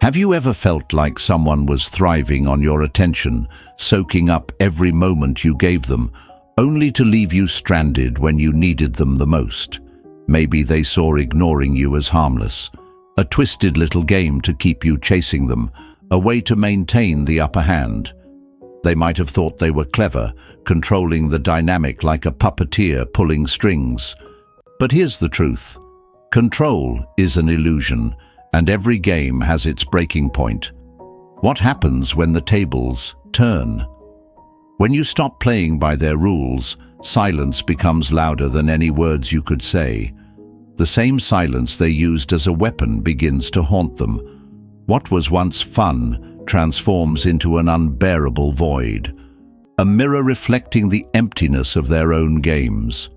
Have you ever felt like someone was thriving on your attention, soaking up every moment you gave them, only to leave you stranded when you needed them the most? Maybe they saw ignoring you as harmless, a twisted little game to keep you chasing them, a way to maintain the upper hand. They might have thought they were clever, controlling the dynamic like a puppeteer pulling strings. But here's the truth. Control is an illusion, and every game has its breaking point. What happens when the tables turn? When you stop playing by their rules, silence becomes louder than any words you could say. The same silence they used as a weapon begins to haunt them. What was once fun transforms into an unbearable void, a mirror reflecting the emptiness of their own games.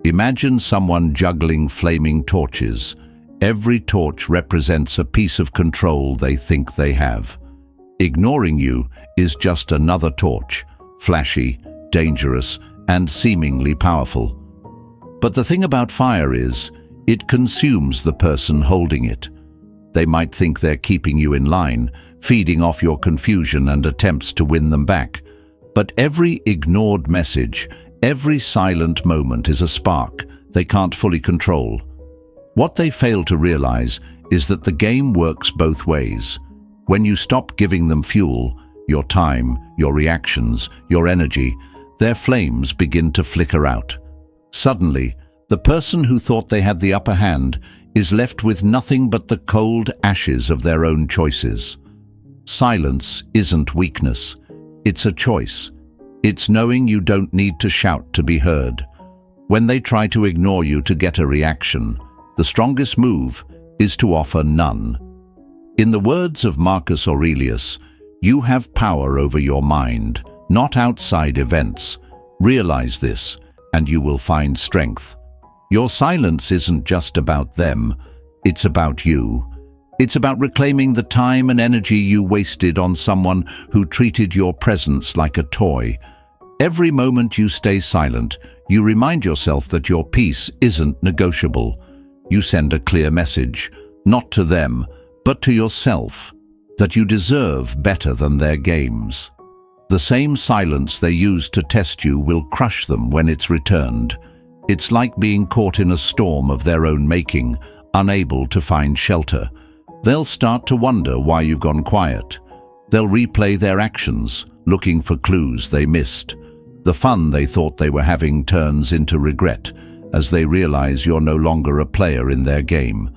Imagine someone juggling flaming torches. Every torch represents a piece of control they think they have. Ignoring you is just another torch, flashy, dangerous, and seemingly powerful. But the thing about fire is, it consumes the person holding it. They might think they're keeping you in line, feeding off your confusion and attempts to win them back. But every ignored message, every silent moment is a spark they can't fully control. What they fail to realize is that the game works both ways. When you stop giving them fuel, your time, your reactions, your energy, their flames begin to flicker out. Suddenly, the person who thought they had the upper hand is left with nothing but the cold ashes of their own choices. Silence isn't weakness. It's a choice. It's knowing you don't need to shout to be heard. When they try to ignore you to get a reaction, the strongest move is to offer none. In the words of Marcus Aurelius, you have power over your mind, not outside events. Realize this, and you will find strength. Your silence isn't just about them, it's about you. It's about reclaiming the time and energy you wasted on someone who treated your presence like a toy. Every moment you stay silent, you remind yourself that your peace isn't negotiable. You send a clear message, not to them, but to yourself, that you deserve better than their games. The same silence they use to test you will crush them when it's returned. It's like being caught in a storm of their own making, unable to find shelter. They'll start to wonder why you've gone quiet. They'll replay their actions, looking for clues they missed. The fun they thought they were having turns into regret as they realize you're no longer a player in their game.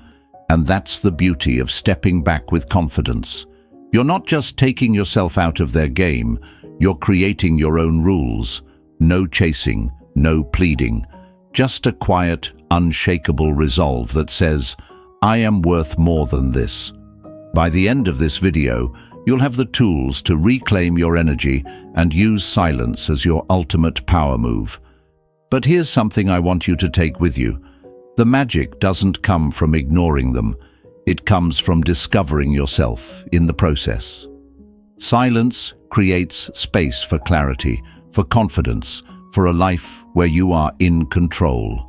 And that's the beauty of stepping back with confidence. You're not just taking yourself out of their game, you're creating your own rules. No chasing, no pleading. Just a quiet, unshakable resolve that says, I am worth more than this. By the end of this video, you'll have the tools to reclaim your energy and use silence as your ultimate power move. But here's something I want you to take with you. The magic doesn't come from ignoring them. It comes from discovering yourself in the process. Silence creates space for clarity, for confidence, for a life where you are in control.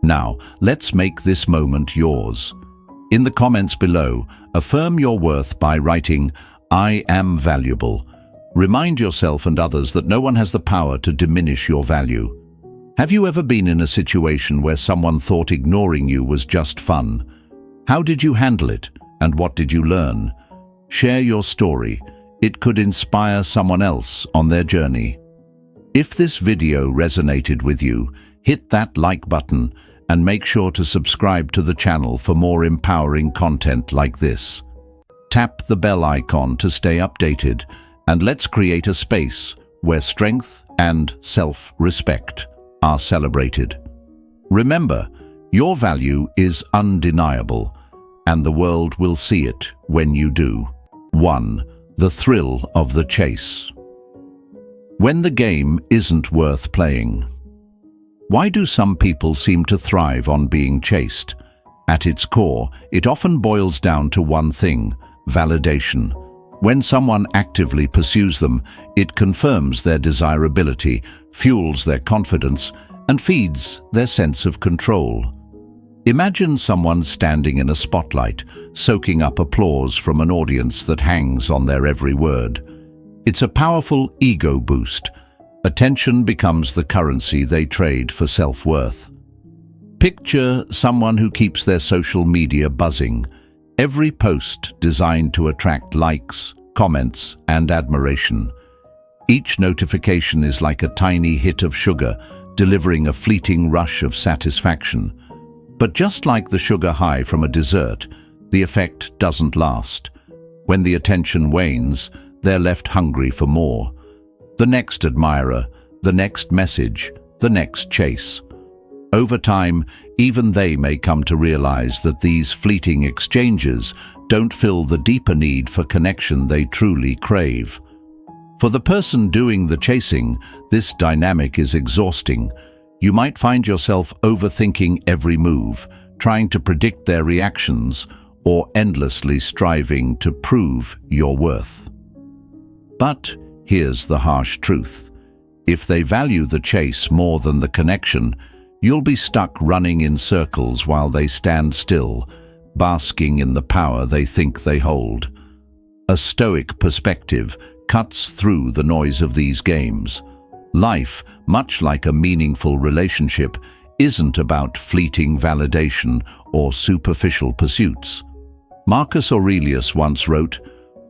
Now, let's make this moment yours. In the comments below, affirm your worth by writing, I am valuable. Remind yourself and others that no one has the power to diminish your value. Have you ever been in a situation where someone thought ignoring you was just fun? How did you handle it, and what did you learn? Share your story. It could inspire someone else on their journey. If this video resonated with you, hit that like button and make sure to subscribe to the channel for more empowering content like this. Tap the bell icon to stay updated, and let's create a space where strength and self-respect are celebrated. Remember, your value is undeniable, and the world will see it when you do. 1. The thrill of the chase. When the game isn't worth playing. Why do some people seem to thrive on being chased? At its core, it often boils down to one thing: validation. When someone actively pursues them, it confirms their desirability, fuels their confidence, and feeds their sense of control. Imagine someone standing in a spotlight, soaking up applause from an audience that hangs on their every word. It's a powerful ego boost. Attention becomes the currency they trade for self-worth. Picture someone who keeps their social media buzzing, every post designed to attract likes, comments, and admiration. Each notification is like a tiny hit of sugar, delivering a fleeting rush of satisfaction. But just like the sugar high from a dessert, the effect doesn't last. When the attention wanes, they're left hungry for more. The next admirer, the next message, the next chase. Over time, even they may come to realize that these fleeting exchanges don't fill the deeper need for connection they truly crave. For the person doing the chasing, this dynamic is exhausting. You might find yourself overthinking every move, trying to predict their reactions, or endlessly striving to prove your worth. But here's the harsh truth. If they value the chase more than the connection, you'll be stuck running in circles while they stand still, basking in the power they think they hold. A Stoic perspective cuts through the noise of these games. Life, much like a meaningful relationship, isn't about fleeting validation or superficial pursuits. Marcus Aurelius once wrote,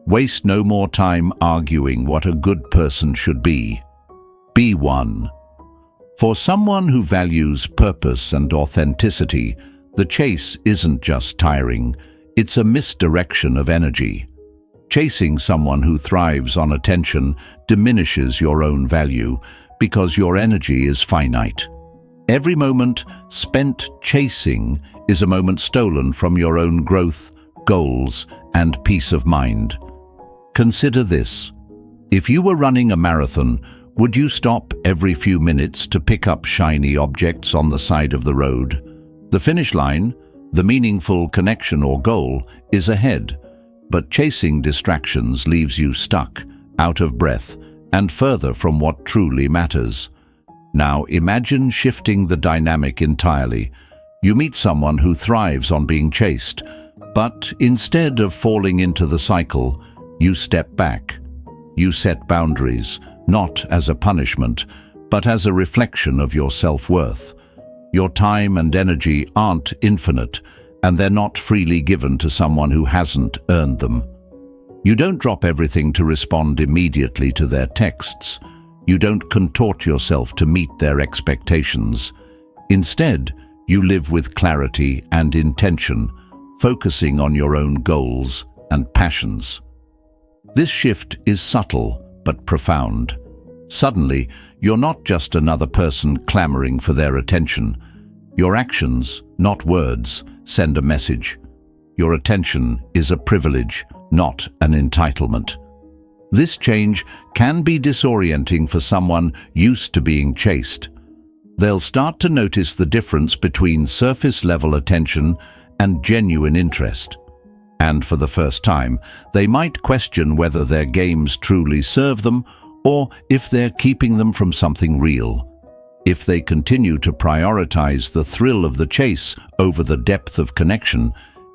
"Waste no more time arguing what a good person should be. Be one." For someone who values purpose and authenticity, the chase isn't just tiring, it's a misdirection of energy. Chasing someone who thrives on attention diminishes your own value because your energy is finite. Every moment spent chasing is a moment stolen from your own growth, goals, and peace of mind. Consider this. If you were running a marathon, would you stop every few minutes to pick up shiny objects on the side of the road? The finish line, the meaningful connection or goal, is ahead. But chasing distractions leaves you stuck, out of breath, and further from what truly matters. Now imagine shifting the dynamic entirely. You meet someone who thrives on being chased, but instead of falling into the cycle, you step back. You set boundaries, not as a punishment, but as a reflection of your self-worth. Your time and energy aren't infinite, and they're not freely given to someone who hasn't earned them. You don't drop everything to respond immediately to their texts. You don't contort yourself to meet their expectations. Instead, you live with clarity and intention, focusing on your own goals and passions. This shift is subtle but profound. Suddenly, you're not just another person clamoring for their attention. Your actions, not words, send a message. Your attention is a privilege, not an entitlement. This change can be disorienting for someone used to being chased. They'll start to notice the difference between surface-level attention and genuine interest. And for the first time, they might question whether their games truly serve them or if they're keeping them from something real. If they continue to prioritize the thrill of the chase over the depth of connection,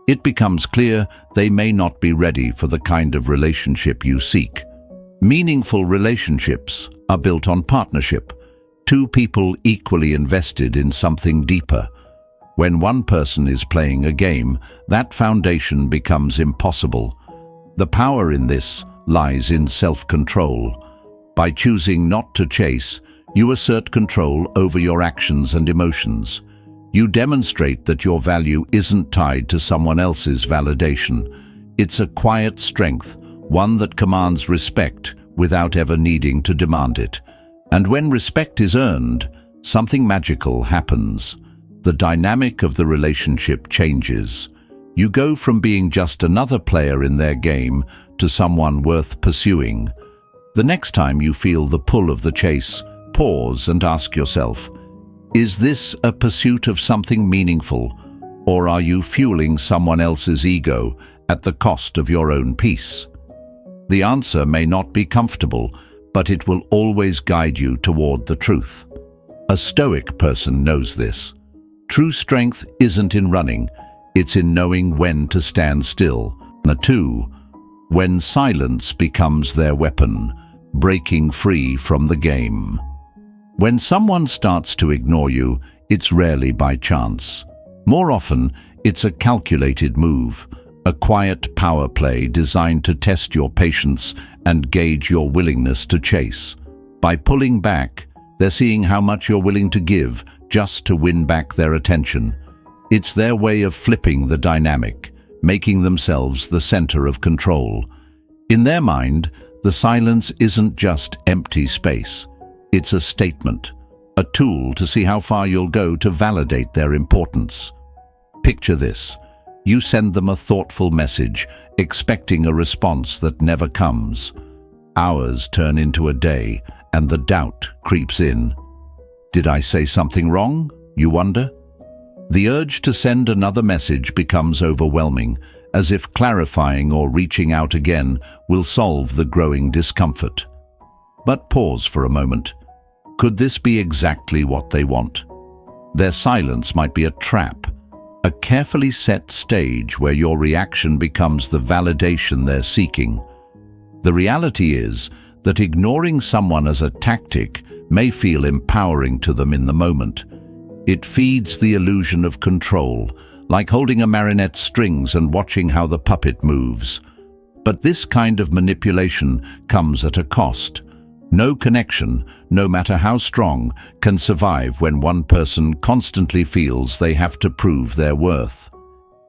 it becomes clear they may not be ready for the kind of relationship you seek. Meaningful relationships are built on partnership, two people equally invested in something deeper. When one person is playing a game, that foundation becomes impossible. The power in this lies in self-control. By choosing not to chase, you assert control over your actions and emotions. You demonstrate that your value isn't tied to someone else's validation. It's a quiet strength, one that commands respect without ever needing to demand it. And when respect is earned, something magical happens. The dynamic of the relationship changes. You go from being just another player in their game to someone worth pursuing. The next time you feel the pull of the chase, pause and ask yourself, is this a pursuit of something meaningful, or are you fueling someone else's ego at the cost of your own peace? The answer may not be comfortable, but it will always guide you toward the truth. A Stoic person knows this. True strength isn't in running, it's in knowing when to stand still. 2. When silence becomes their weapon, breaking free from the game. When someone starts to ignore you, it's rarely by chance. More often, it's a calculated move, a quiet power play designed to test your patience and gauge your willingness to chase. By pulling back, they're seeing how much you're willing to give just to win back their attention. It's their way of flipping the dynamic, making themselves the center of control. In their mind, the silence isn't just empty space. It's a statement, a tool to see how far you'll go to validate their importance. Picture this. You send them a thoughtful message, expecting a response that never comes. Hours turn into a day, and the doubt creeps in. Did I say something wrong, you wonder? The urge to send another message becomes overwhelming, as if clarifying or reaching out again will solve the growing discomfort. But pause for a moment. Could this be exactly what they want? Their silence might be a trap, a carefully set stage where your reaction becomes the validation they're seeking. The reality is that ignoring someone as a tactic may feel empowering to them in the moment. It feeds the illusion of control, like holding a marionette's strings and watching how the puppet moves. But this kind of manipulation comes at a cost. No connection, no matter how strong, can survive when one person constantly feels they have to prove their worth.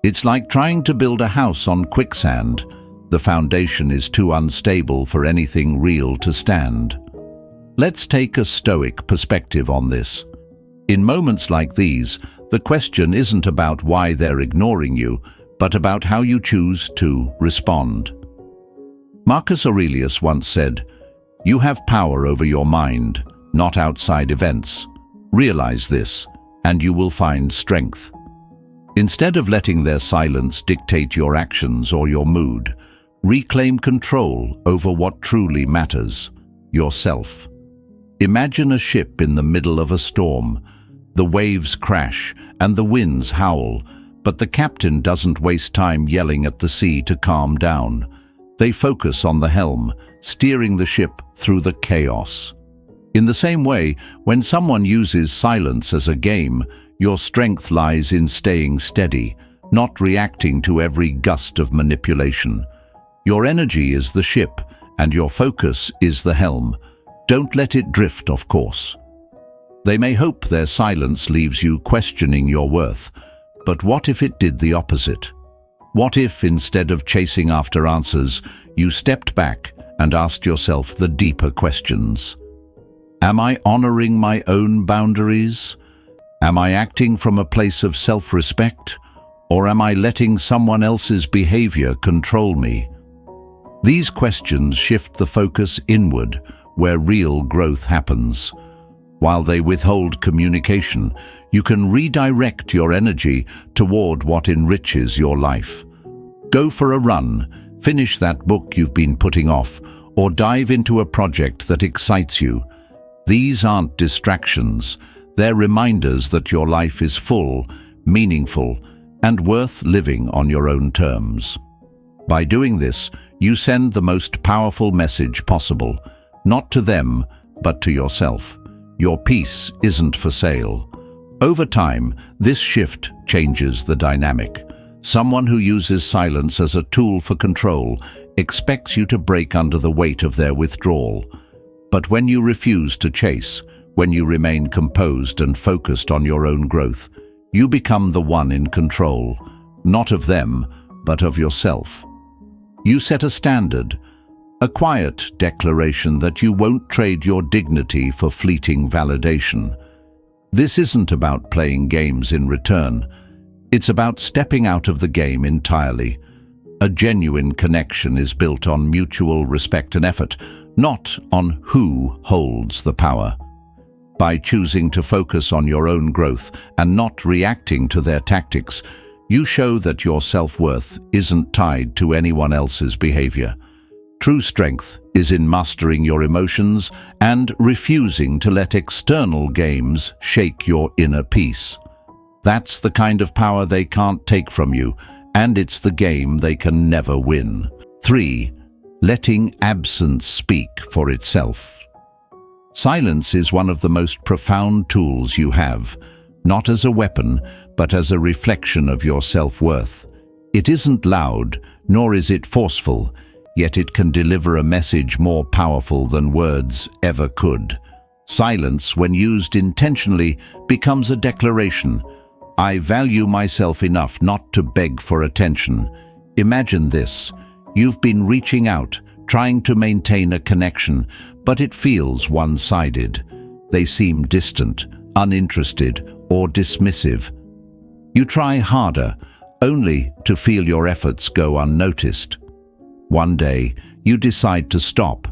It's like trying to build a house on quicksand. The foundation is too unstable for anything real to stand. Let's take a Stoic perspective on this. In moments like these, the question isn't about why they're ignoring you, but about how you choose to respond. Marcus Aurelius once said, "You have power over your mind, not outside events. Realize this, and you will find strength." Instead of letting their silence dictate your actions or your mood, reclaim control over what truly matters, yourself. Imagine a ship in the middle of a storm. The waves crash and the winds howl, but the captain doesn't waste time yelling at the sea to calm down. They focus on the helm, steering the ship through the chaos. In the same way, when someone uses silence as a game, your strength lies in staying steady, not reacting to every gust of manipulation. Your energy is the ship, and your focus is the helm. Don't let it drift off course. They may hope their silence leaves you questioning your worth, but what if it did the opposite? What if, instead of chasing after answers, you stepped back and asked yourself the deeper questions? Am I honoring my own boundaries? Am I acting from a place of self-respect? Or am I letting someone else's behavior control me? These questions shift the focus inward, where real growth happens. While they withhold communication, you can redirect your energy toward what enriches your life. Go for a run, finish that book you've been putting off, or dive into a project that excites you. These aren't distractions. They're reminders that your life is full, meaningful, and worth living on your own terms. By doing this, you send the most powerful message possible, not to them, but to yourself. Your peace isn't for sale. Over time, this shift changes the dynamic. Someone who uses silence as a tool for control expects you to break under the weight of their withdrawal. But when you refuse to chase, when you remain composed and focused on your own growth, you become the one in control, not of them, but of yourself. You set a standard, a quiet declaration that you won't trade your dignity for fleeting validation. This isn't about playing games in return. It's about stepping out of the game entirely. A genuine connection is built on mutual respect and effort, not on who holds the power. By choosing to focus on your own growth and not reacting to their tactics, you show that your self-worth isn't tied to anyone else's behavior. True strength is in mastering your emotions and refusing to let external games shake your inner peace. That's the kind of power they can't take from you, and it's the game they can never win. 3. Letting absence speak for itself. Silence is one of the most profound tools you have, not as a weapon, but as a reflection of your self-worth. It isn't loud, nor is it forceful, yet it can deliver a message more powerful than words ever could. Silence, when used intentionally, becomes a declaration. I value myself enough not to beg for attention. Imagine this. You've been reaching out, trying to maintain a connection, but it feels one-sided. They seem distant, uninterested, or dismissive. You try harder, only to feel your efforts go unnoticed. One day, you decide to stop,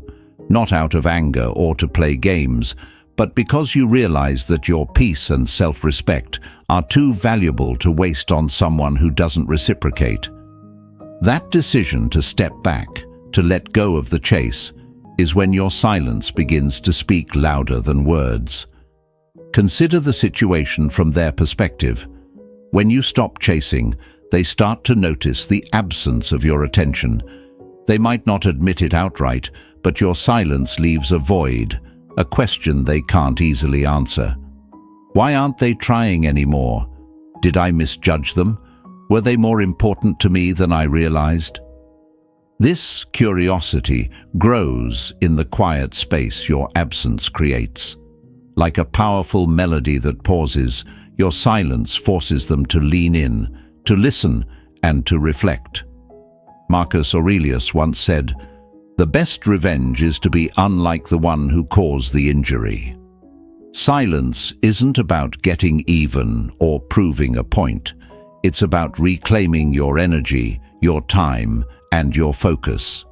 not out of anger or to play games, but because you realize that your peace and self-respect are too valuable to waste on someone who doesn't reciprocate. That decision to step back, to let go of the chase, is when your silence begins to speak louder than words. Consider the situation from their perspective. When you stop chasing, they start to notice the absence of your attention. They might not admit it outright, but your silence leaves a void, a question they can't easily answer. Why aren't they trying anymore? Did I misjudge them? Were they more important to me than I realized? This curiosity grows in the quiet space your absence creates. Like a powerful melody that pauses, your silence forces them to lean in, to listen, and to reflect. Marcus Aurelius once said, "The best revenge is to be unlike the one who caused the injury." Silence isn't about getting even or proving a point. It's about reclaiming your energy, your time, and your focus.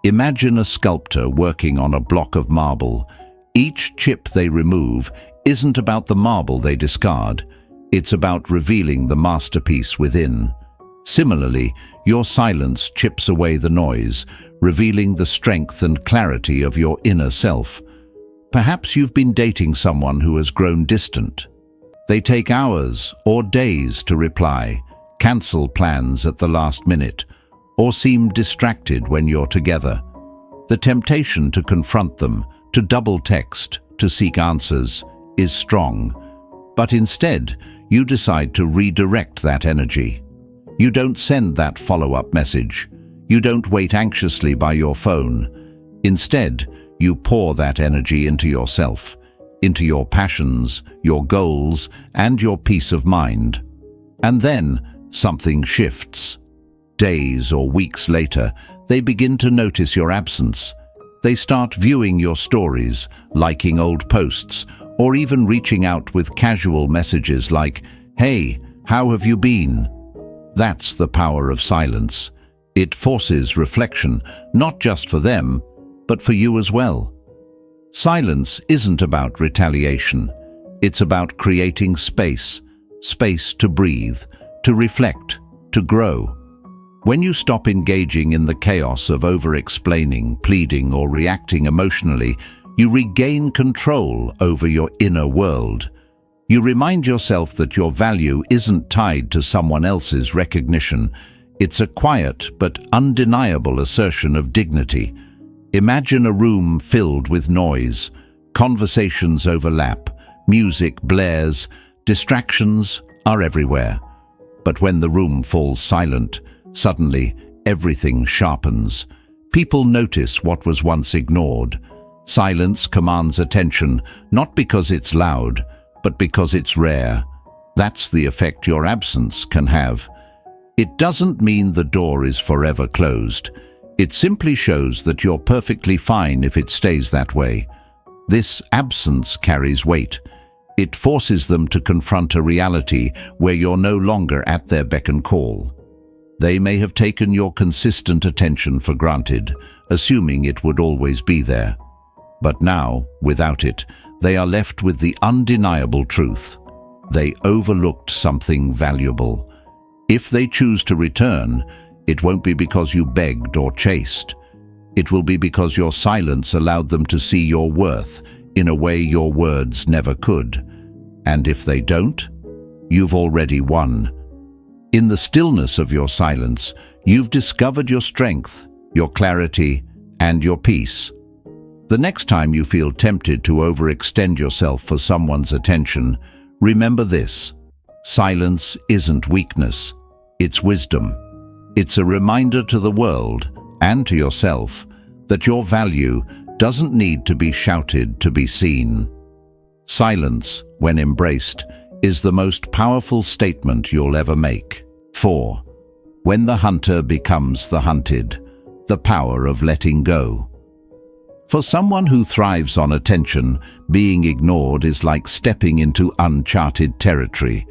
Imagine a sculptor working on a block of marble. Each chip they remove isn't about the marble they discard. It's about revealing the masterpiece within. Similarly, your silence chips away the noise, revealing the strength and clarity of your inner self. Perhaps you've been dating someone who has grown distant. They take hours or days to reply, cancel plans at the last minute, or seem distracted when you're together. The temptation to confront them, to double text, to seek answers, is strong. But instead, you decide to redirect that energy. You don't send that follow-up message. You don't wait anxiously by your phone. Instead, you pour that energy into yourself, into your passions, your goals, and your peace of mind. And then, something shifts. Days or weeks later, they begin to notice your absence. They start viewing your stories, liking old posts, or even reaching out with casual messages like, "Hey, how have you been?" That's the power of silence. It forces reflection, not just for them, but for you as well. Silence isn't about retaliation. It's about creating space to breathe, to reflect, to grow. When you stop engaging in the chaos of over-explaining, pleading, or reacting emotionally, you regain control over your inner world. You remind yourself that your value isn't tied to someone else's recognition. It's a quiet but undeniable assertion of dignity. Imagine a room filled with noise. Conversations overlap, music blares, distractions are everywhere. But when the room falls silent, suddenly everything sharpens. People notice what was once ignored. Silence commands attention, not because it's loud, but because it's rare. That's the effect your absence can have. It doesn't mean the door is forever closed. It simply shows that you're perfectly fine if it stays that way. This absence carries weight. It forces them to confront a reality where you're no longer at their beck and call. They may have taken your consistent attention for granted, assuming it would always be there. But now, without it, they are left with the undeniable truth. They overlooked something valuable. If they choose to return, it won't be because you begged or chased. It will be because your silence allowed them to see your worth in a way your words never could. And if they don't, you've already won. In the stillness of your silence, you've discovered your strength, your clarity, and your peace. The next time you feel tempted to overextend yourself for someone's attention, remember this: silence isn't weakness, it's wisdom. It's a reminder to the world, and to yourself, that your value doesn't need to be shouted to be seen. Silence, when embraced, is the most powerful statement you'll ever make. 4. When the hunter becomes the hunted, the power of letting go. For someone who thrives on attention, being ignored is like stepping into uncharted territory.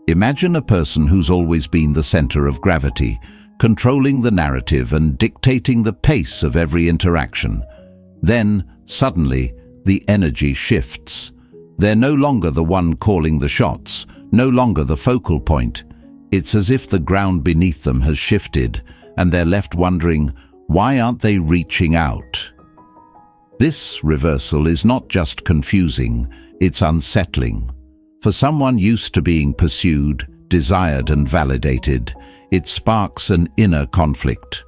Imagine a person who's always been the center of gravity, controlling the narrative and dictating the pace of every interaction. Then, suddenly, the energy shifts. They're no longer the one calling the shots, no longer the focal point. It's as if the ground beneath them has shifted, and they're left wondering, why aren't they reaching out? This reversal is not just confusing, it's unsettling. For someone used to being pursued, desired and validated, it sparks an inner conflict.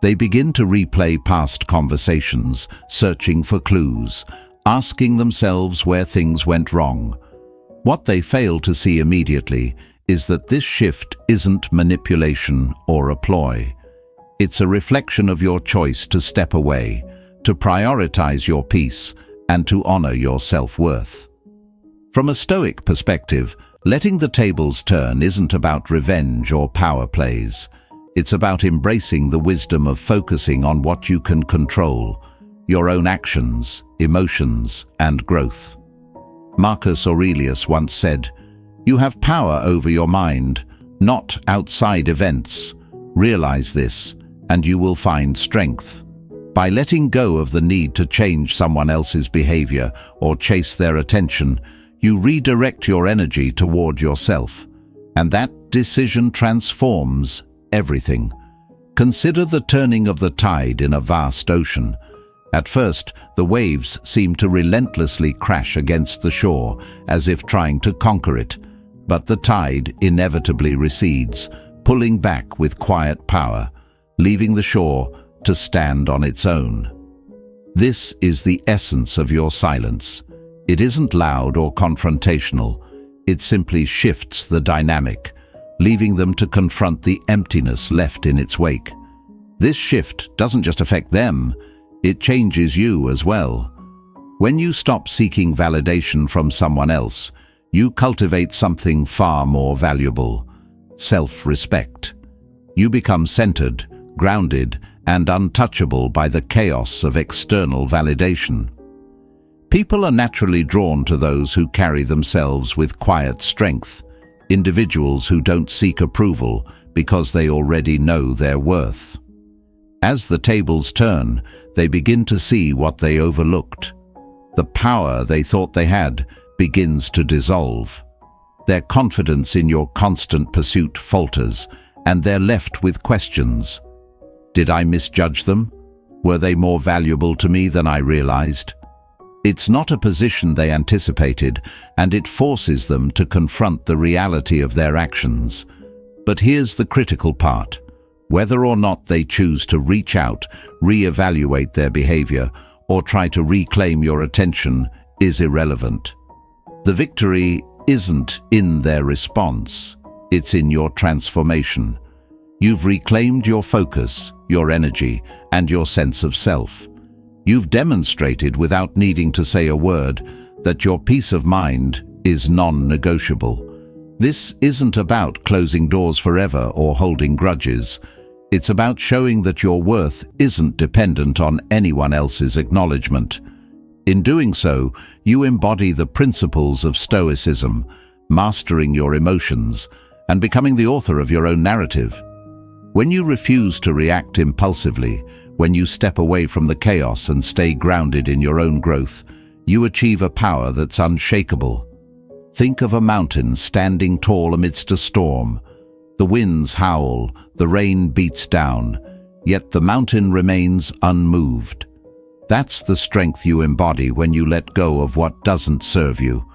They begin to replay past conversations, searching for clues, asking themselves where things went wrong. What they fail to see immediately is that this shift isn't manipulation or a ploy. It's a reflection of your choice to step away, to prioritize your peace, and to honor your self-worth. From a Stoic perspective, letting the tables turn isn't about revenge or power plays. It's about embracing the wisdom of focusing on what you can control, your own actions, emotions, and growth. Marcus Aurelius once said, "You have power over your mind, not outside events. Realize this, and you will find strength." By letting go of the need to change someone else's behavior or chase their attention, you redirect your energy toward yourself, and that decision transforms everything. Consider the turning of the tide in a vast ocean. At first, the waves seem to relentlessly crash against the shore, as if trying to conquer it, but the tide inevitably recedes, pulling back with quiet power, leaving the shore to stand on its own. This is the essence of your silence. It isn't loud or confrontational. It simply shifts the dynamic, leaving them to confront the emptiness left in its wake. This shift doesn't just affect them, it changes you as well. When you stop seeking validation from someone else, you cultivate something far more valuable: self-respect. You become centered, grounded, and untouchable by the chaos of external validation. People are naturally drawn to those who carry themselves with quiet strength, individuals who don't seek approval because they already know their worth. As the tables turn, they begin to see what they overlooked. The power they thought they had begins to dissolve. Their confidence in your constant pursuit falters, and they're left with questions. Did I misjudge them? Were they more valuable to me than I realized? It's not a position they anticipated, and it forces them to confront the reality of their actions. But here's the critical part. Whether or not they choose to reach out, re-evaluate their behavior, or try to reclaim your attention is irrelevant. The victory isn't in their response, it's in your transformation. You've reclaimed your focus, your energy, and your sense of self. You've demonstrated without needing to say a word that your peace of mind is non-negotiable. This isn't about closing doors forever or holding grudges. It's about showing that your worth isn't dependent on anyone else's acknowledgement. In doing so, you embody the principles of Stoicism, mastering your emotions and becoming the author of your own narrative. When you refuse to react impulsively, when you step away from the chaos and stay grounded in your own growth, you achieve a power that's unshakable. Think of a mountain standing tall amidst a storm. The winds howl, the rain beats down, yet the mountain remains unmoved. That's the strength you embody when you let go of what doesn't serve you.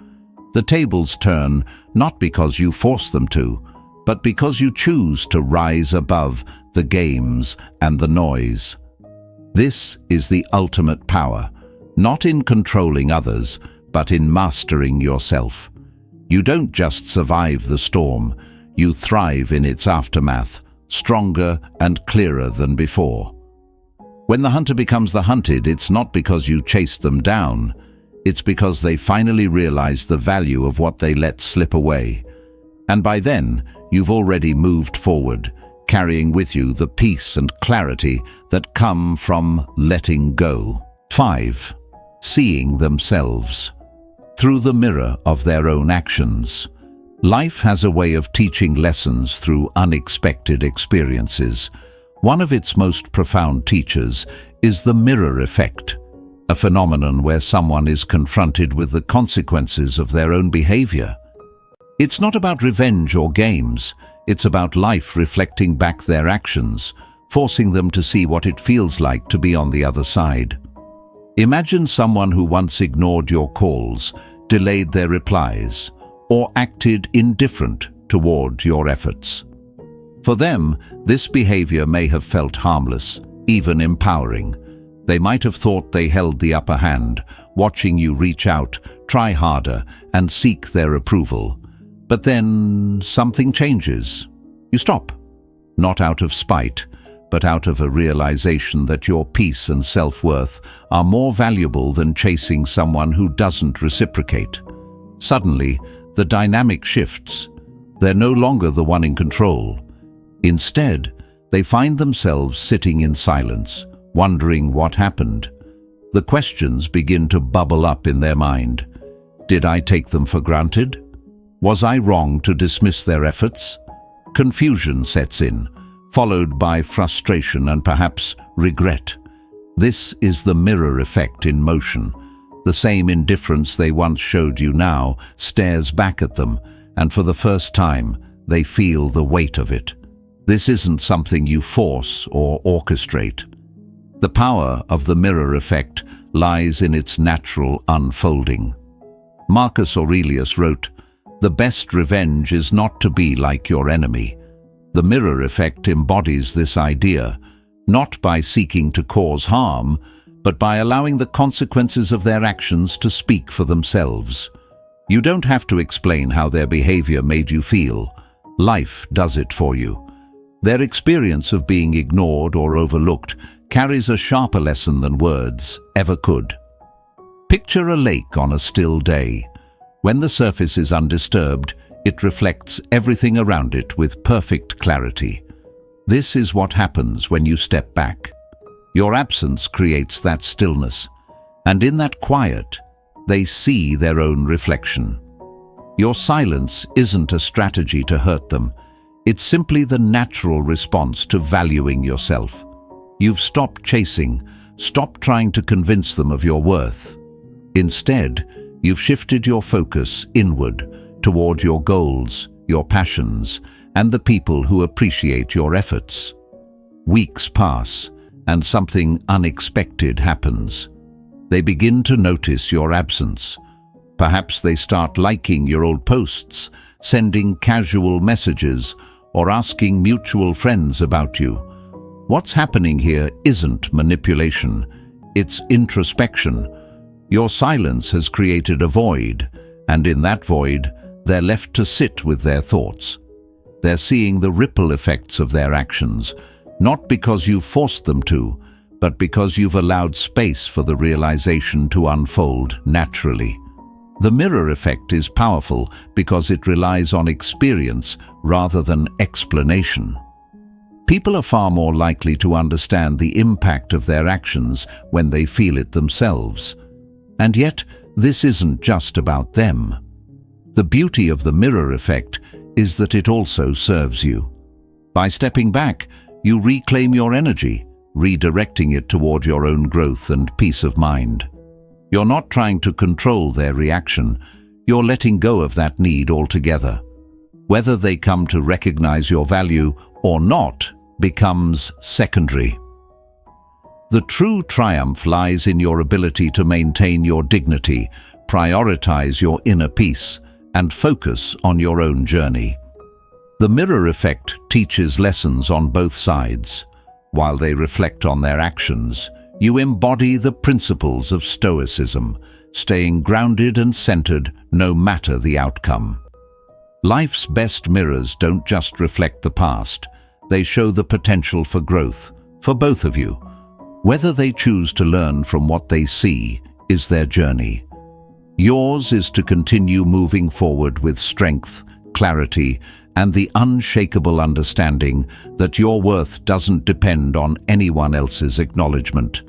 The tables turn not because you force them to, but because you choose to rise above the games and the noise. This is the ultimate power, not in controlling others, but in mastering yourself. You don't just survive the storm, you thrive in its aftermath, stronger and clearer than before. When the hunter becomes the hunted, it's not because you chased them down, it's because they finally realized the value of what they let slip away. And by then, you've already moved forward, carrying with you the peace and clarity that come from letting go. 5. Seeing themselves through the mirror of their own actions. Life has a way of teaching lessons through unexpected experiences. One of its most profound teachers is the mirror effect, a phenomenon where someone is confronted with the consequences of their own behavior. It's not about revenge or games, it's about life reflecting back their actions, forcing them to see what it feels like to be on the other side. Imagine someone who once ignored your calls, delayed their replies, or acted indifferent toward your efforts. For them, this behavior may have felt harmless, even empowering. They might have thought they held the upper hand, watching you reach out, try harder, and seek their approval. But then something changes. You stop, not out of spite, but out of a realization that your peace and self-worth are more valuable than chasing someone who doesn't reciprocate. Suddenly, the dynamic shifts. They're no longer the one in control. Instead, they find themselves sitting in silence, wondering what happened. The questions begin to bubble up in their mind. Did I take them for granted? Was I wrong to dismiss their efforts? Confusion sets in, followed by frustration and perhaps regret. This is the mirror effect in motion. The same indifference they once showed you now stares back at them, and for the first time, they feel the weight of it. This isn't something you force or orchestrate. The power of the mirror effect lies in its natural unfolding. Marcus Aurelius wrote, "The best revenge is not to be like your enemy." The mirror effect embodies this idea, not by seeking to cause harm, but by allowing the consequences of their actions to speak for themselves. You don't have to explain how their behavior made you feel. Life does it for you. Their experience of being ignored or overlooked carries a sharper lesson than words ever could. Picture a lake on a still day. When the surface is undisturbed, it reflects everything around it with perfect clarity. This is what happens when you step back. Your absence creates that stillness, and in that quiet, they see their own reflection. Your silence isn't a strategy to hurt them. It's simply the natural response to valuing yourself. You've stopped chasing, stopped trying to convince them of your worth. Instead, you've shifted your focus inward, toward your goals, your passions, and the people who appreciate your efforts. Weeks pass, and something unexpected happens. They begin to notice your absence. Perhaps they start liking your old posts, sending casual messages, or asking mutual friends about you. What's happening here isn't manipulation, it's introspection. Your silence has created a void, and in that void, they're left to sit with their thoughts. They're seeing the ripple effects of their actions, not because you forced them to, but because you've allowed space for the realization to unfold naturally. The mirror effect is powerful because it relies on experience rather than explanation. People are far more likely to understand the impact of their actions when they feel it themselves. And yet, this isn't just about them. The beauty of the mirror effect is that it also serves you. By stepping back, you reclaim your energy, redirecting it toward your own growth and peace of mind. You're not trying to control their reaction, you're letting go of that need altogether. Whether they come to recognize your value or not becomes secondary. The true triumph lies in your ability to maintain your dignity, prioritize your inner peace, and focus on your own journey. The mirror effect teaches lessons on both sides. While they reflect on their actions, you embody the principles of Stoicism, staying grounded and centered no matter the outcome. Life's best mirrors don't just reflect the past, they show the potential for growth, for both of you. Whether they choose to learn from what they see is their journey. Yours is to continue moving forward with strength, clarity, and the unshakable understanding that your worth doesn't depend on anyone else's acknowledgement.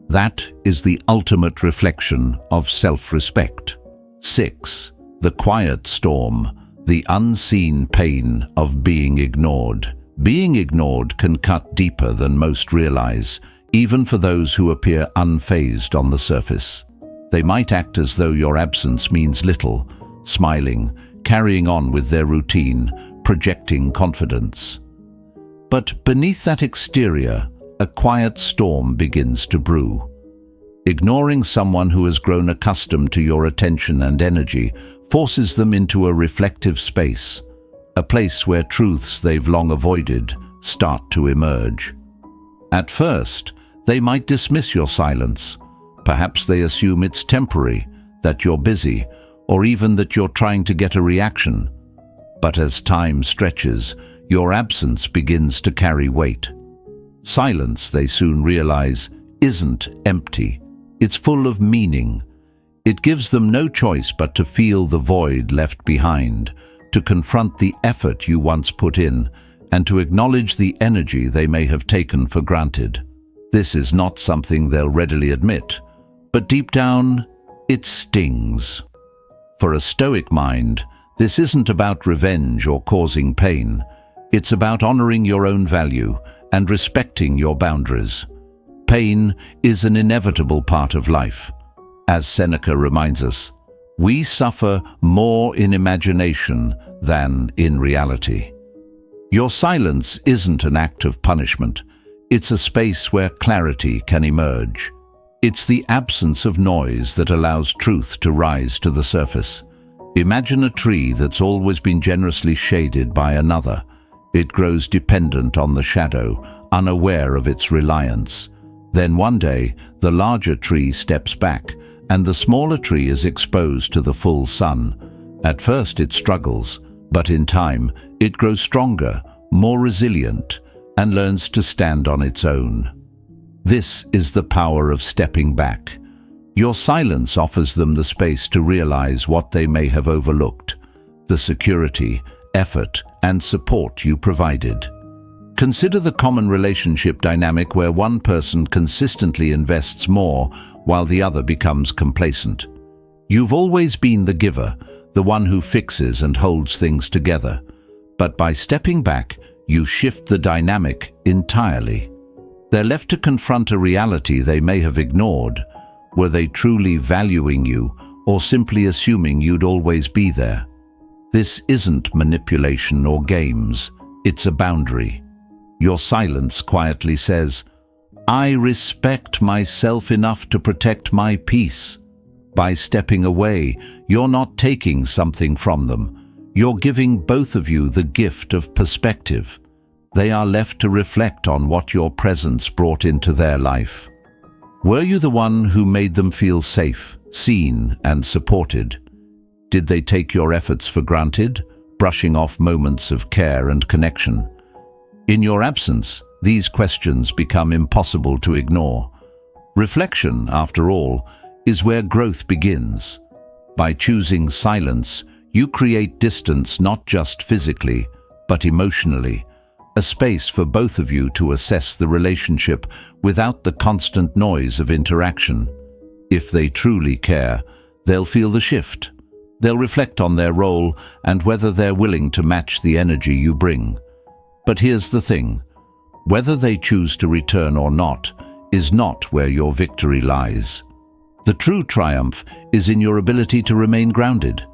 That is the ultimate reflection of self-respect. 6. The quiet storm, the unseen pain of being ignored. Being ignored can cut deeper than most realize, even for those who appear unfazed on the surface. They might act as though your absence means little, smiling, carrying on with their routine, projecting confidence. But beneath that exterior, a quiet storm begins to brew. Ignoring someone who has grown accustomed to your attention and energy forces them into a reflective space, a place where truths they've long avoided start to emerge. At first, they might dismiss your silence. Perhaps they assume it's temporary, that you're busy, or even that you're trying to get a reaction. But as time stretches, your absence begins to carry weight. Silence, they soon realize, isn't empty. It's full of meaning. It gives them no choice but to feel the void left behind, to confront the effort you once put in, and to acknowledge the energy they may have taken for granted. This is not something they'll readily admit, but deep down, it stings. For a Stoic mind, this isn't about revenge or causing pain. It's about honoring your own value and respecting your boundaries. Pain is an inevitable part of life. As Seneca reminds us, we suffer more in imagination than in reality. Your silence isn't an act of punishment. It's a space where clarity can emerge. It's the absence of noise that allows truth to rise to the surface. Imagine a tree that's always been generously shaded by another. It grows dependent on the shadow, unaware of its reliance. Then one day, the larger tree steps back, and the smaller tree is exposed to the full sun. At first it struggles, but in time it grows stronger, more resilient, and learns to stand on its own. This is the power of stepping back. Your silence offers them the space to realize what they may have overlooked, the security, effort, and support you provided. Consider the common relationship dynamic where one person consistently invests more while the other becomes complacent. You've always been the giver, the one who fixes and holds things together. But by stepping back, you shift the dynamic entirely. They're left to confront a reality they may have ignored. Were they truly valuing you, or simply assuming you'd always be there? This isn't manipulation or games, it's a boundary. Your silence quietly says, I respect myself enough to protect my peace. By stepping away, you're not taking something from them. You're giving both of you the gift of perspective. They are left to reflect on what your presence brought into their life. Were you the one who made them feel safe, seen, and supported? Did they take your efforts for granted, brushing off moments of care and connection? In your absence, these questions become impossible to ignore. Reflection, after all, is where growth begins. By choosing silence, you create distance not just physically, but emotionally, a space for both of you to assess the relationship without the constant noise of interaction. If they truly care, they'll feel the shift. They'll reflect on their role and whether they're willing to match the energy you bring. But here's the thing. Whether they choose to return or not is not where your victory lies. The true triumph is in your ability to remain grounded.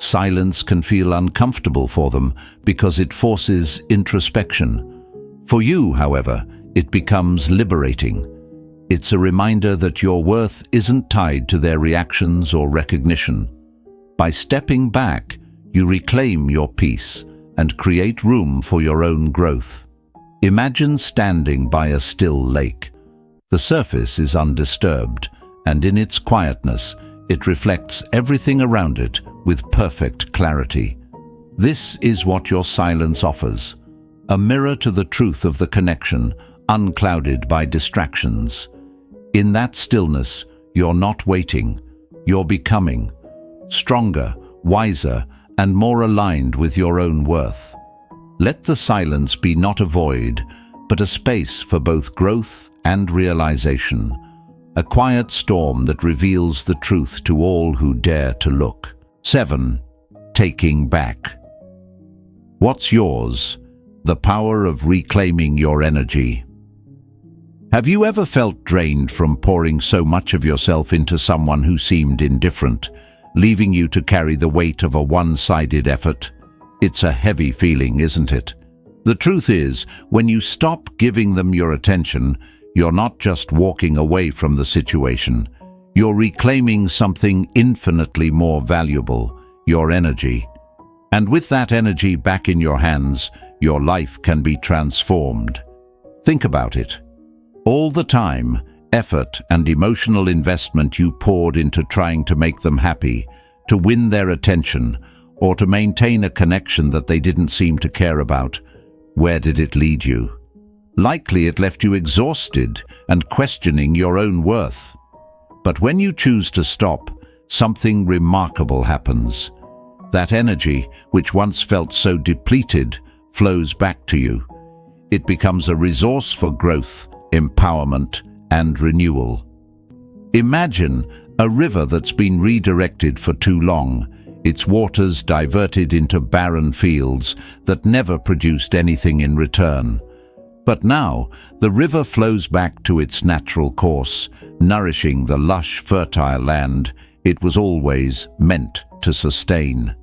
Silence can feel uncomfortable for them because it forces introspection. For you, however, it becomes liberating. It's a reminder that your worth isn't tied to their reactions or recognition. By stepping back, you reclaim your peace and create room for your own growth. Imagine standing by a still lake. The surface is undisturbed, and in its quietness, it reflects everything around it with perfect clarity. This is what your silence offers, a mirror to the truth of the connection, unclouded by distractions. In that stillness, you're not waiting, you're becoming stronger, wiser, and more aligned with your own worth. Let the silence be not a void, but a space for both growth and realization, a quiet storm that reveals the truth to all who dare to look. 7. Taking back. What's yours? The power of reclaiming your energy. Have you ever felt drained from pouring so much of yourself into someone who seemed indifferent, leaving you to carry the weight of a one-sided effort? It's a heavy feeling, isn't it? The truth is, when you stop giving them your attention, you're not just walking away from the situation. You're reclaiming something infinitely more valuable, your energy. And with that energy back in your hands, your life can be transformed. Think about it. All the time, effort, and emotional investment you poured into trying to make them happy, to win their attention, or to maintain a connection that they didn't seem to care about, where did it lead you? Likely it left you exhausted and questioning your own worth. But when you choose to stop, something remarkable happens. That energy, which once felt so depleted, flows back to you. It becomes a resource for growth, empowerment, and renewal. Imagine a river that's been redirected for too long, its waters diverted into barren fields that never produced anything in return. But now, the river flows back to its natural course, nourishing the lush, fertile land it was always meant to sustain.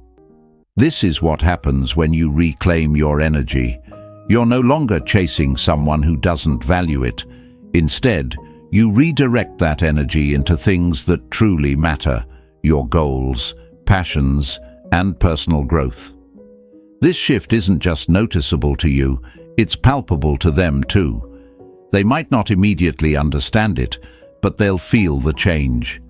This is what happens when you reclaim your energy. You're no longer chasing someone who doesn't value it. Instead, you redirect that energy into things that truly matter, your goals, passions, and personal growth. This shift isn't just noticeable to you, it's palpable to them too. They might not immediately understand it, but they'll feel the change.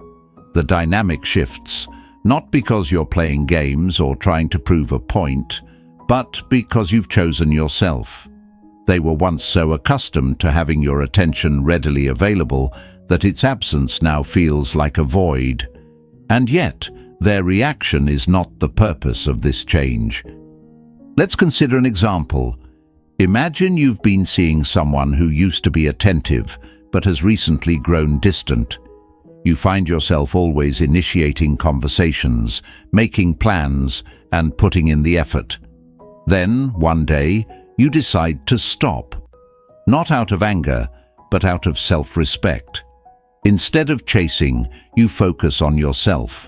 The dynamic shifts, not because you're playing games or trying to prove a point, but because you've chosen yourself. They were once so accustomed to having your attention readily available that its absence now feels like a void. And yet, their reaction is not the purpose of this change. Let's consider an example. Imagine you've been seeing someone who used to be attentive, but has recently grown distant. You find yourself always initiating conversations, making plans, and putting in the effort. Then, one day, you decide to stop. Not out of anger, but out of self-respect. Instead of chasing, you focus on yourself.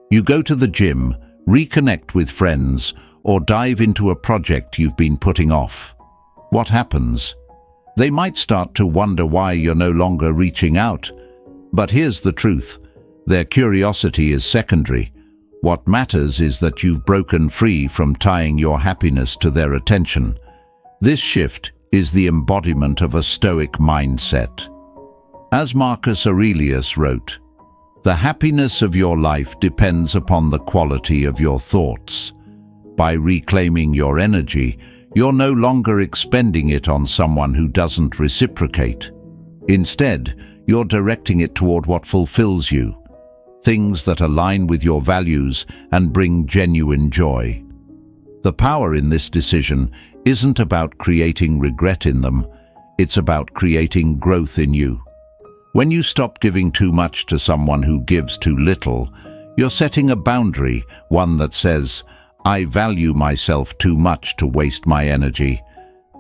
You go to the gym, reconnect with friends, or dive into a project you've been putting off. What happens? They might start to wonder why you're no longer reaching out. But here's the truth. Their curiosity is secondary. What matters is that you've broken free from tying your happiness to their attention. This shift is the embodiment of a Stoic mindset. As Marcus Aurelius wrote, "The happiness of your life depends upon the quality of your thoughts." By reclaiming your energy, you're no longer expending it on someone who doesn't reciprocate. Instead, you're directing it toward what fulfills you, things that align with your values and bring genuine joy. The power in this decision isn't about creating regret in them, it's about creating growth in you. When you stop giving too much to someone who gives too little, you're setting a boundary, one that says, "I value myself too much to waste my energy."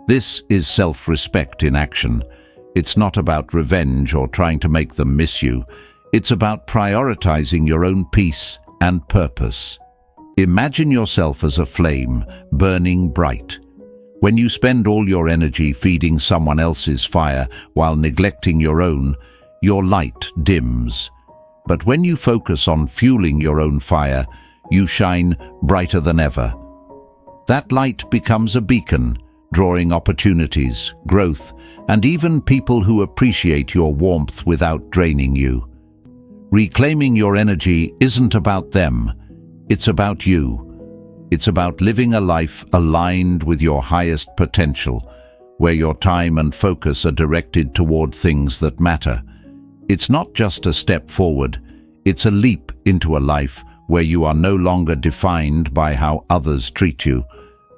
This is self-respect in action. It's not about revenge or trying to make them miss you. It's about prioritizing your own peace and purpose. Imagine yourself as a flame, burning bright. When you spend all your energy feeding someone else's fire while neglecting your own, your light dims. But when you focus on fueling your own fire, you shine brighter than ever. That light becomes a beacon, drawing opportunities, growth, and even people who appreciate your warmth without draining you. Reclaiming your energy isn't about them, it's about you. It's about living a life aligned with your highest potential, where your time and focus are directed toward things that matter. It's not just a step forward, it's a leap into a life where you are no longer defined by how others treat you,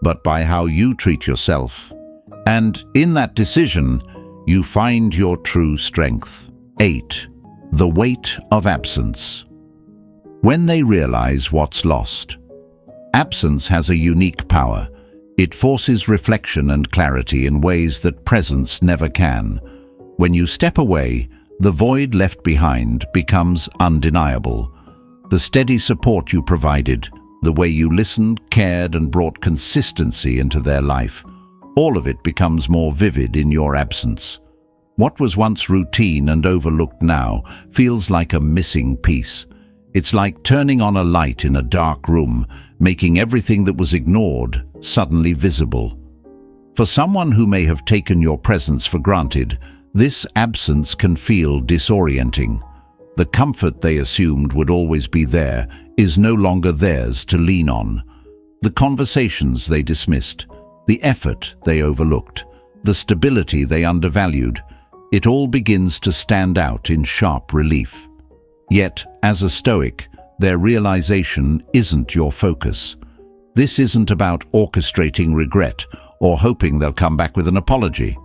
but by how you treat yourself. And in that decision, you find your true strength. 8. The weight of absence. When they realize what's lost. Absence has a unique power. It forces reflection and clarity in ways that presence never can. When you step away, the void left behind becomes undeniable. The steady support you provided, the way you listened, cared, and brought consistency into their life, all of it becomes more vivid in your absence. What was once routine and overlooked now feels like a missing piece. It's like turning on a light in a dark room, making everything that was ignored suddenly visible. For someone who may have taken your presence for granted, this absence can feel disorienting. The comfort they assumed would always be there is no longer theirs to lean on. The conversations they dismissed, the effort they overlooked, the stability they undervalued, it all begins to stand out in sharp relief. Yet, as a Stoic, their realization isn't your focus. This isn't about orchestrating regret or hoping they'll come back with an apology.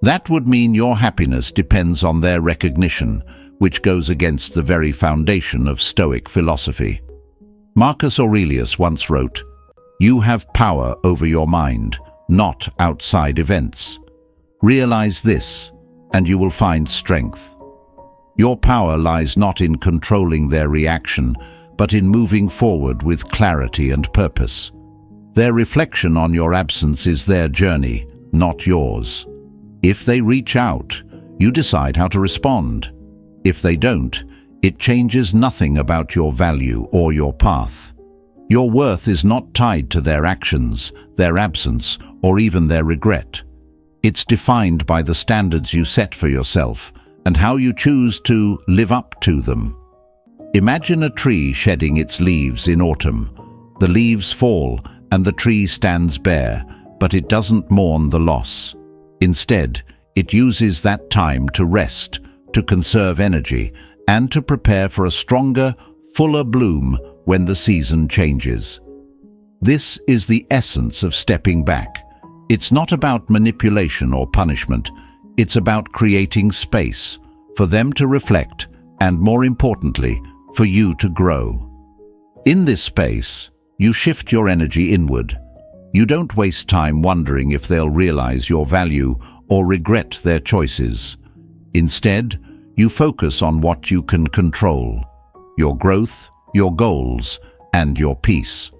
That would mean your happiness depends on their recognition, which goes against the very foundation of Stoic philosophy. Marcus Aurelius once wrote, "You have power over your mind, not outside events. Realize this, and you will find strength." Your power lies not in controlling their reaction, but in moving forward with clarity and purpose. Their reflection on your absence is their journey, not yours. If they reach out, you decide how to respond. If they don't, it changes nothing about your value or your path. Your worth is not tied to their actions, their absence, or even their regret. It's defined by the standards you set for yourself and how you choose to live up to them. Imagine a tree shedding its leaves in autumn. The leaves fall and the tree stands bare, but it doesn't mourn the loss. Instead, it uses that time to rest, to conserve energy, and to prepare for a stronger, fuller bloom when the season changes. This is the essence of stepping back. It's not about manipulation or punishment. It's about creating space for them to reflect and, more importantly, for you to grow. In this space, you shift your energy inward. You don't waste time wondering if they'll realize your value or regret their choices. Instead, you focus on what you can control: your growth, your goals, and your peace.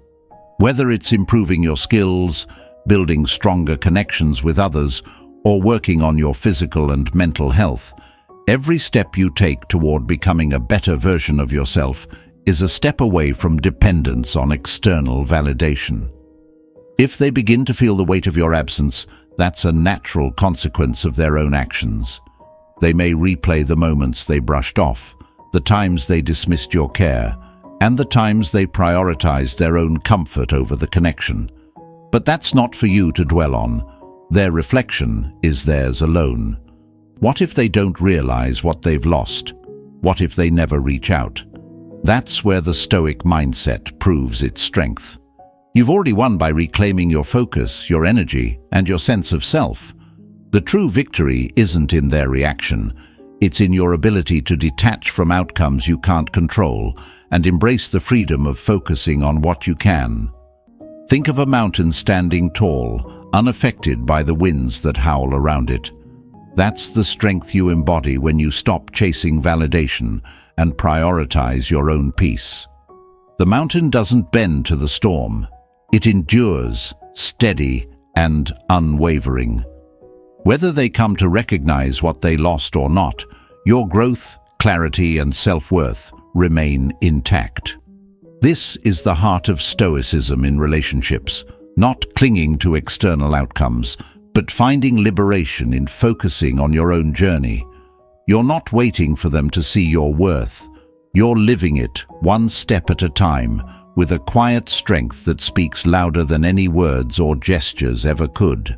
Whether it's improving your skills, building stronger connections with others, or working on your physical and mental health, every step you take toward becoming a better version of yourself is a step away from dependence on external validation. If they begin to feel the weight of your absence, that's a natural consequence of their own actions. They may replay the moments they brushed off, the times they dismissed your care, and the times they prioritized their own comfort over the connection. But that's not for you to dwell on. Their reflection is theirs alone. What if they don't realize what they've lost? What if they never reach out? That's where the Stoic mindset proves its strength. You've already won by reclaiming your focus, your energy, and your sense of self. The true victory isn't in their reaction. It's in your ability to detach from outcomes you can't control and embrace the freedom of focusing on what you can. Think of a mountain standing tall, unaffected by the winds that howl around it. That's the strength you embody when you stop chasing validation and prioritize your own peace. The mountain doesn't bend to the storm. It endures, steady and unwavering. Whether they come to recognize what they lost or not, your growth, clarity, and self-worth remain intact. This is the heart of Stoicism in relationships, not clinging to external outcomes, but finding liberation in focusing on your own journey. You're not waiting for them to see your worth. You're living it, one step at a time, with a quiet strength that speaks louder than any words or gestures ever could.